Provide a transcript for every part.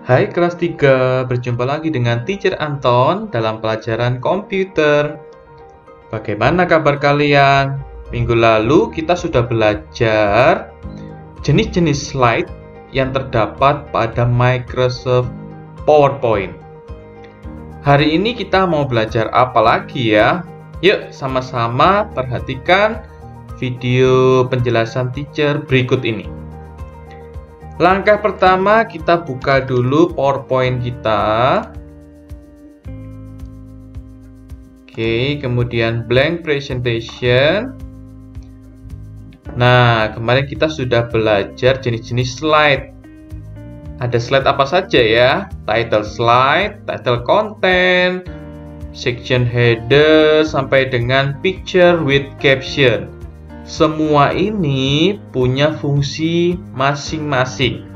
Hai kelas 3, berjumpa lagi dengan Teacher Anton dalam pelajaran komputer. Bagaimana kabar kalian? Minggu lalu kita sudah belajar jenis-jenis slide yang terdapat pada Microsoft PowerPoint. Hari ini kita mau belajar apa lagi ya? Yuk sama-sama perhatikan video penjelasan teacher berikut ini. Langkah pertama, kita buka dulu PowerPoint kita. Oke, kemudian blank presentation. Nah, kemarin kita sudah belajar jenis-jenis slide. Ada slide apa saja ya? Title slide, title content, section header, sampai dengan picture with caption. Semua ini punya fungsi masing-masing.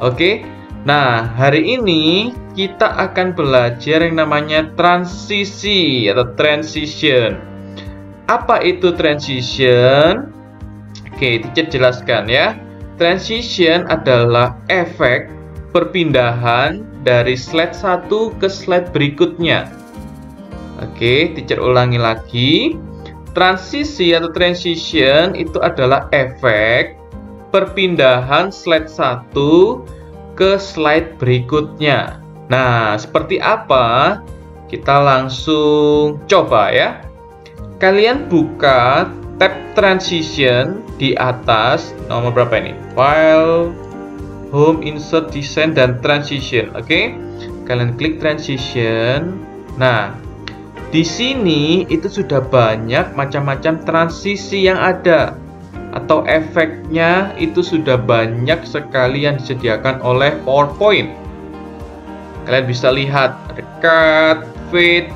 Oke, nah hari ini kita akan belajar yang namanya transisi atau transition. Apa itu transition? Oke, teacher jelaskan ya. Transition adalah efek perpindahan dari slide satu ke slide berikutnya. Oke, teacher ulangi lagi. Transisi atau transition itu adalah efek perpindahan slide 1 ke slide berikutnya. Nah, seperti apa? Kita langsung coba ya. Kalian buka tab transition di atas nomor berapa ini? File, Home, Insert, Design, dan Transition. Oke, kalian klik transition. Nah, di sini itu sudah banyak macam-macam transisi yang ada atau efeknya itu sudah banyak sekali yang disediakan oleh PowerPoint. Kalian bisa lihat ada cut, fade,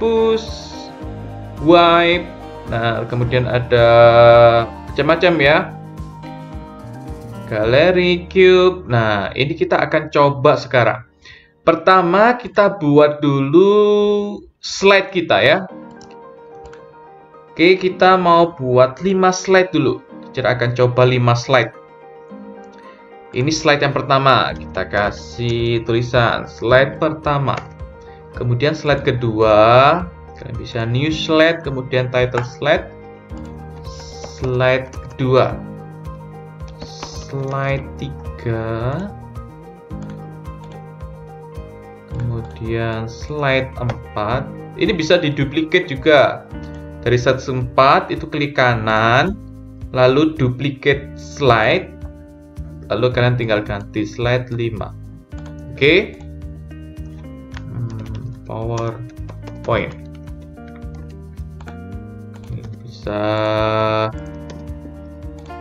push, wipe. Nah, kemudian ada macam-macam ya. Gallery, cube. Nah, ini kita akan coba sekarang. Pertama kita buat dulu slide kita ya. Oke, kita mau buat 5 slide dulu. Teacher akan coba 5 slide. Ini slide yang pertama. Kita kasih tulisan slide pertama. Kemudian slide kedua, kalian bisa new slide, kemudian title slide. Slide kedua. Slide 3. Kemudian slide 4. Ini bisa diduplikat juga. Dari slide 4 itu klik kanan, lalu duplicate slide, lalu kalian tinggal ganti slide 5. Oke. PowerPoint. Ini bisa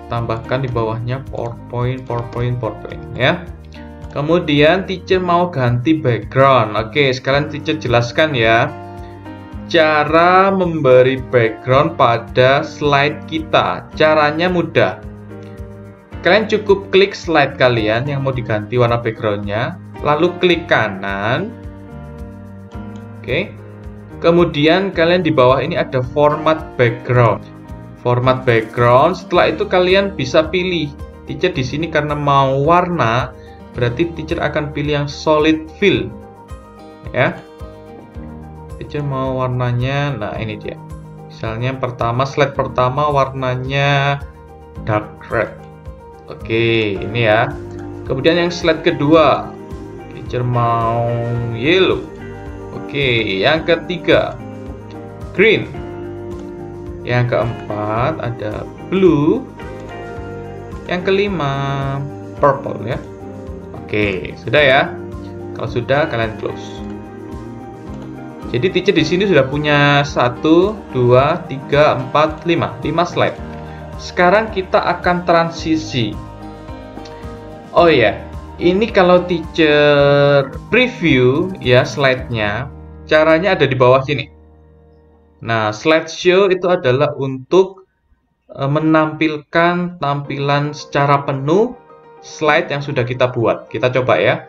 tambahkan di bawahnya PowerPoint ya. Kemudian teacher mau ganti background. Oke, sekarang teacher jelaskan ya cara memberi background pada slide kita. Caranya mudah. Kalian cukup klik slide kalian yang mau diganti warna backgroundnya, lalu klik kanan. Oke. Kemudian kalian di bawah ini ada format background. Format background. Setelah itu kalian bisa pilih. Teacher di sini karena mau warna, berarti teacher akan pilih yang solid fill ya. Teacher mau warnanya, nah ini dia. Misalnya pertama, slide pertama warnanya dark red. Oke, ini ya. Kemudian yang slide kedua, teacher mau yellow. Oke, yang ketiga green. Yang keempat ada blue. Yang kelima purple ya. Oke, sudah ya. Kalau sudah, kalian close. Jadi teacher di sini sudah punya 1, 2, 3, 4, 5 slide. Sekarang kita akan transisi. Oh ya, ini kalau teacher preview ya slide-nya, caranya ada di bawah sini. Nah, slideshow itu adalah untuk menampilkan tampilan secara penuh slide yang sudah kita buat. Kita coba ya.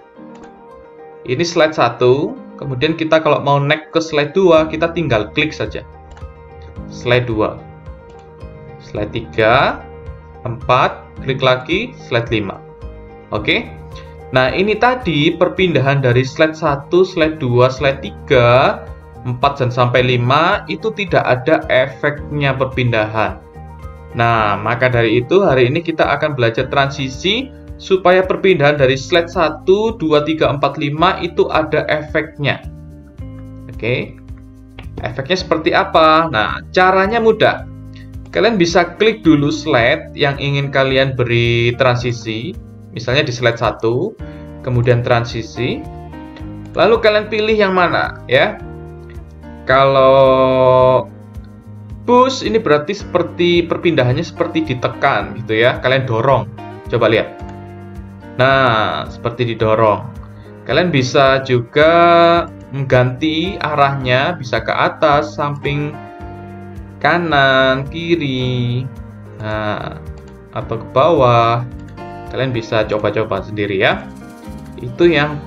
Ini slide 1. Kemudian kita kalau mau naik ke slide 2, kita tinggal klik saja. Slide 2. Slide 3, 4, klik lagi, slide 5. Oke. Nah, ini tadi perpindahan dari slide 1, slide 2, slide 3, 4 dan sampai 5 itu tidak ada efeknya perpindahan. Nah, maka dari itu hari ini kita akan belajar transisi supaya perpindahan dari slide 1, 2, 3, 4, 5 itu ada efeknya. Oke. Efeknya seperti apa? Nah, caranya mudah. Kalian bisa klik dulu slide yang ingin kalian beri transisi. Misalnya di slide 1, kemudian transisi. Lalu kalian pilih yang mana, ya. Kalau push ini berarti seperti perpindahannya seperti ditekan gitu ya. Kalian dorong. Coba lihat. Nah, seperti didorong. Kalian bisa juga mengganti arahnya, bisa ke atas, samping, kanan, kiri, nah, atau ke bawah. Kalian bisa coba-coba sendiri ya. Itu yang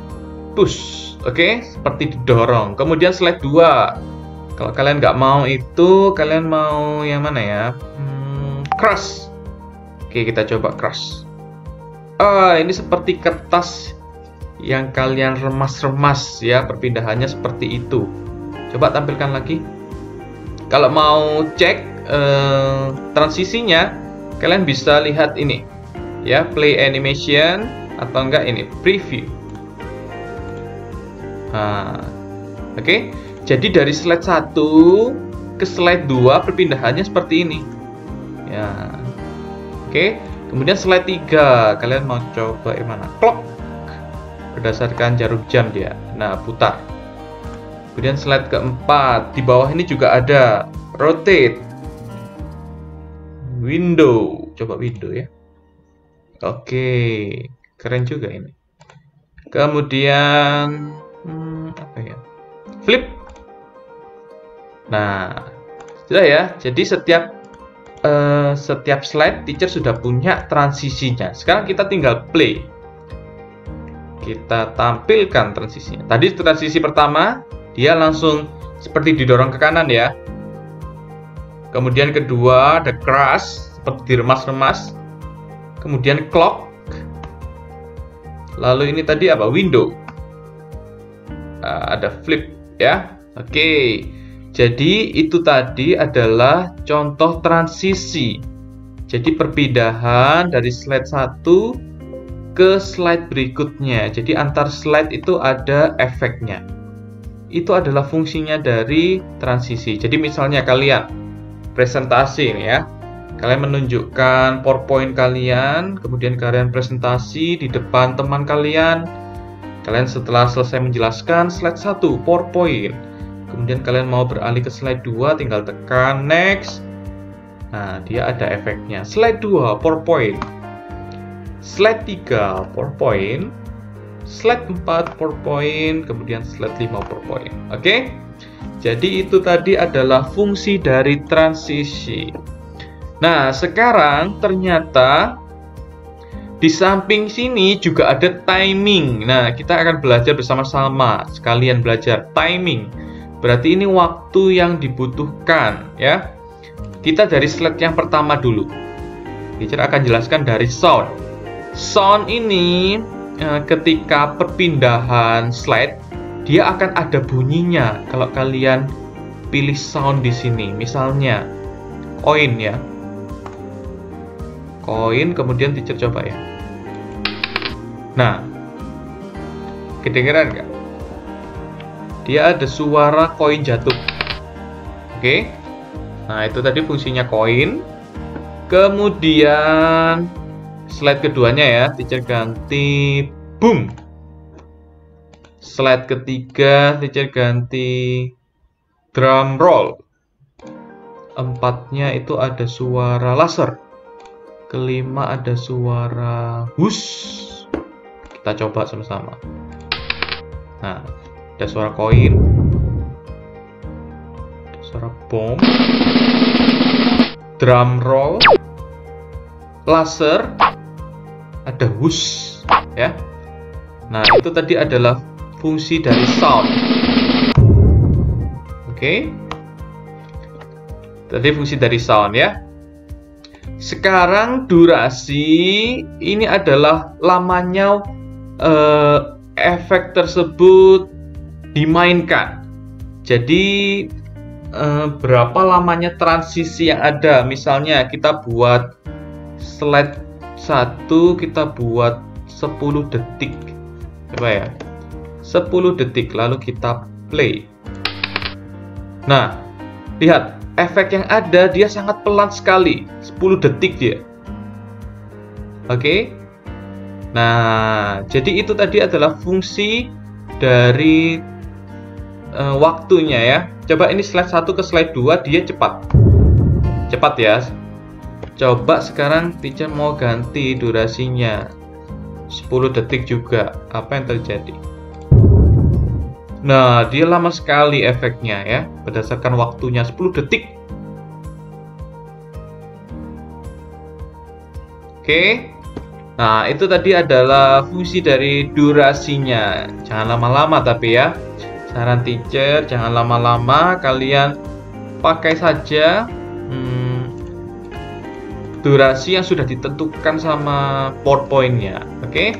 push, oke? Seperti didorong. Kemudian slide 2. Kalau kalian nggak mau itu, kalian mau yang mana ya? Crush. Oke, kita coba crush. Ini seperti kertas yang kalian remas-remas ya, perpindahannya seperti itu. Coba tampilkan lagi. Kalau mau cek transisinya, kalian bisa lihat ini ya, play animation atau enggak ini preview. Nah, oke. Jadi dari slide 1 ke slide 2 perpindahannya seperti ini. Ya. Oke. Kemudian slide 3, kalian mau coba yang mana? Clock. Berdasarkan jarum jam dia. Nah, putar. Kemudian slide keempat, di bawah ini juga ada rotate. Window. Coba window ya. Oke, keren juga ini. Kemudian apa ya? Flip. Nah, sudah ya. Jadi setiap slide teacher sudah punya transisinya. Sekarang kita tinggal play. Kita tampilkan transisinya. Tadi transisi pertama, dia langsung seperti didorong ke kanan ya. Kemudian kedua ada crush, seperti diremas-remas. Kemudian clock. Lalu ini tadi apa? Window. Ada flip ya. Oke. Jadi itu tadi adalah contoh transisi. Jadi perpindahan dari slide 1 ke slide berikutnya. Jadi antar slide itu ada efeknya. Itu adalah fungsinya dari transisi. Jadi misalnya kalian presentasi nih ya. Kalian menunjukkan PowerPoint kalian, kemudian kalian presentasi di depan teman kalian. Kalian setelah selesai menjelaskan slide 1 PowerPoint. Kemudian kalian mau beralih ke slide 2, tinggal tekan next. Nah, dia ada efeknya. Slide 2 PowerPoint. Slide 3 PowerPoint. Slide 4 PowerPoint, kemudian slide 5 PowerPoint. Oke? Jadi itu tadi adalah fungsi dari transisi. Nah, sekarang ternyata di samping sini juga ada timing. Nah, kita akan belajar bersama-sama. Sekalian belajar timing. Berarti ini waktu yang dibutuhkan, ya. Kita dari slide yang pertama dulu. Teacher akan jelaskan dari sound. Sound ini ketika perpindahan slide, dia akan ada bunyinya. Kalau kalian pilih sound di sini, misalnya koin ya. Koin, kemudian teacher coba ya. Nah, kedengeran nggak? Dia ada suara koin jatuh. Oke. Nah, itu tadi fungsinya koin. Kemudian slide keduanya ya, teacher ganti boom. Slide ketiga, teacher ganti drum roll. Empatnya itu ada suara laser. Kelima ada suara whoosh. Kita coba sama-sama. Nah, ada suara koin, ada suara bom, drum roll, laser, ada whoosh, ya. Nah, itu tadi adalah fungsi dari sound. Oke. Tadi fungsi dari sound ya. Sekarang durasi ini adalah lamanya efek tersebut dimainkan. Jadi berapa lamanya transisi yang ada. Misalnya kita buat slide 1, kita buat 10 detik. Coba ya, 10 detik, lalu kita play. Nah, lihat efek yang ada, dia sangat pelan sekali, 10 detik dia. Oke. Nah, jadi itu tadi adalah fungsi dari waktunya ya. Coba ini slide 1 ke slide 2, dia cepat. Cepat ya. Coba sekarang teacher mau ganti durasinya 10 detik juga. Apa yang terjadi? Nah, dia lama sekali efeknya ya, berdasarkan waktunya 10 detik. Oke. Nah, itu tadi adalah fungsi dari durasinya. Jangan lama-lama tapi ya. Saran teacher, jangan lama-lama, kalian pakai saja durasi yang sudah ditentukan sama PowerPoint-nya. Oke.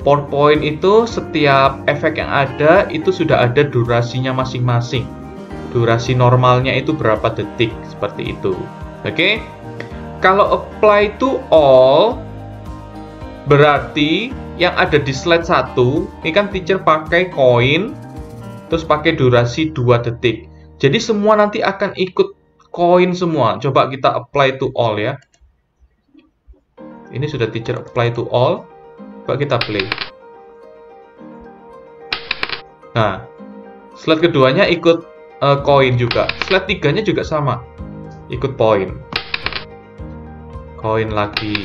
PowerPoint itu setiap efek yang ada itu sudah ada durasinya masing-masing. Durasi normalnya itu berapa detik, seperti itu. Oke. Kalau apply to all, berarti yang ada di slide 1, ini kan teacher pakai koin, terus pakai durasi 2 detik. Jadi semua nanti akan ikut koin semua. Coba kita apply to all ya. Ini sudah teacher apply to all. Coba kita play. Nah, slide keduanya ikut koin juga. Slide 3-nya juga sama. Ikut poin. Koin lagi.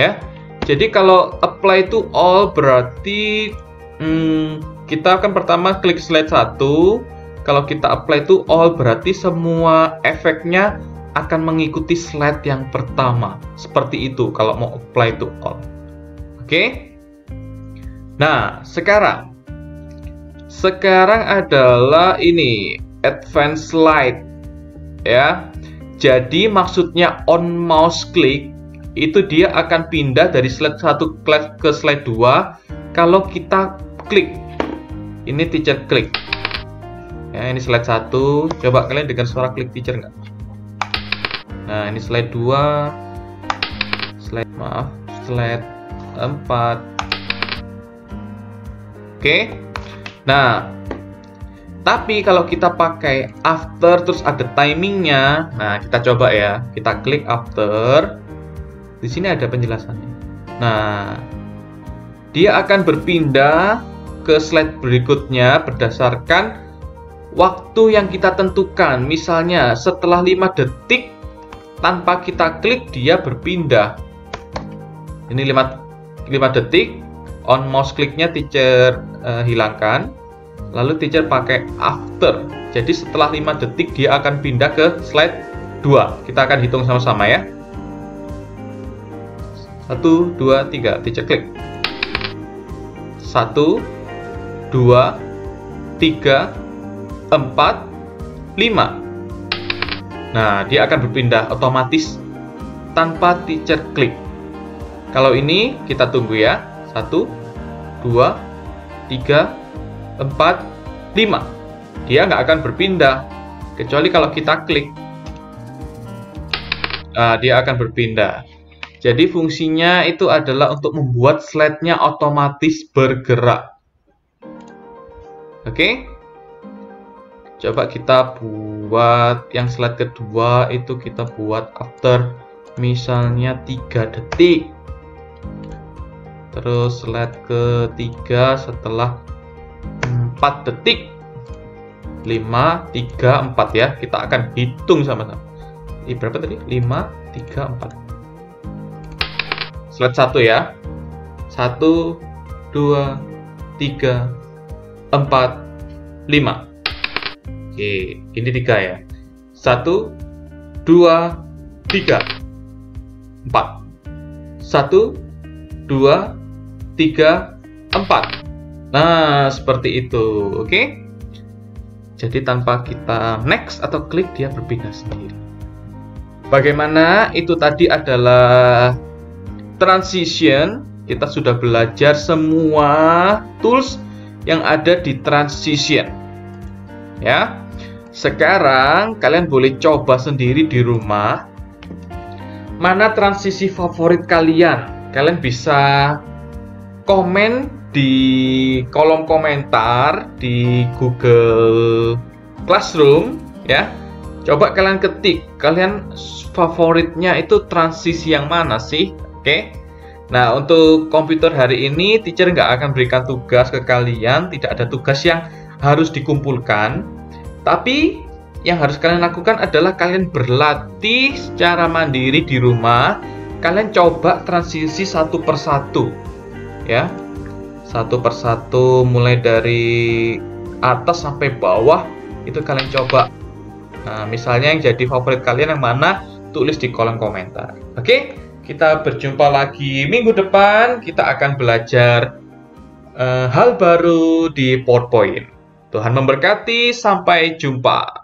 Ya. Jadi kalau apply to all berarti kita akan pertama klik slide 1. Kalau kita apply to all berarti semua efeknya akan mengikuti slide yang pertama. Seperti itu kalau mau apply to all. Oke? Nah, sekarang adalah ini advanced slide ya. Jadi maksudnya on mouse click itu dia akan pindah dari slide 1 ke slide 2 kalau kita klik. Ini teacher klik. Ya, ini slide 1. Coba kalian dengar suara klik teacher nggak? Nah, ini slide 2. Slide 4. Oke. Nah, tapi kalau kita pakai after terus ada timingnya. Nah, kita coba ya. Kita klik after. Di sini ada penjelasannya. Nah, dia akan berpindah ke slide berikutnya berdasarkan waktu yang kita tentukan. Misalnya setelah 5 detik tanpa kita klik dia berpindah. Ini 5 detik. On mouse kliknya teacher hilangkan. Lalu teacher pakai after. Jadi setelah 5 detik dia akan pindah ke slide 2. Kita akan hitung sama-sama ya. 1, 2, 3, teacher klik. 1, 2, 3, 4, 5. Nah, dia akan berpindah otomatis tanpa teacher klik. Kalau ini kita tunggu ya. 1, 2, 3, 4, 5. Dia nggak akan berpindah kecuali kalau kita klik. Nah, dia akan berpindah. Jadi fungsinya itu adalah untuk membuat slide-nya otomatis bergerak. Oke? Coba kita buat yang slide kedua itu kita buat after misalnya 3 detik. Terus slide ketiga setelah 4 detik. 5, 3, 4 ya. Kita akan hitung sama-sama. Berapa tadi? 5, 3, 4. Slide 1 ya. 1, 2, 3, 4, 5. Oke, ini 3 ya. 1, 2, 3, 4. 1, 2, 3, 4. Nah, seperti itu. Oke. Jadi tanpa kita next atau klik dia berpindah sendiri. Bagaimana? Itu tadi adalah transition Kita sudah belajar semua tools yang ada di Transition. Ya. Sekarang kalian boleh coba sendiri di rumah. Mana transisi favorit kalian? Kalian bisa komen di kolom komentar di Google Classroom ya. Coba kalian ketik, kalian favoritnya itu transisi yang mana sih? Oke. Nah, untuk komputer hari ini, teacher nggak akan berikan tugas ke kalian, tidak ada tugas yang harus dikumpulkan. Tapi, yang harus kalian lakukan adalah kalian berlatih secara mandiri di rumah. Kalian coba transisi satu persatu, ya. Satu persatu, mulai dari atas sampai bawah, itu kalian coba. Nah, misalnya yang jadi favorit kalian yang mana, tulis di kolom komentar. Oke? Kita berjumpa lagi minggu depan. Kita akan belajar hal baru di PowerPoint. Tuhan memberkati. Sampai jumpa.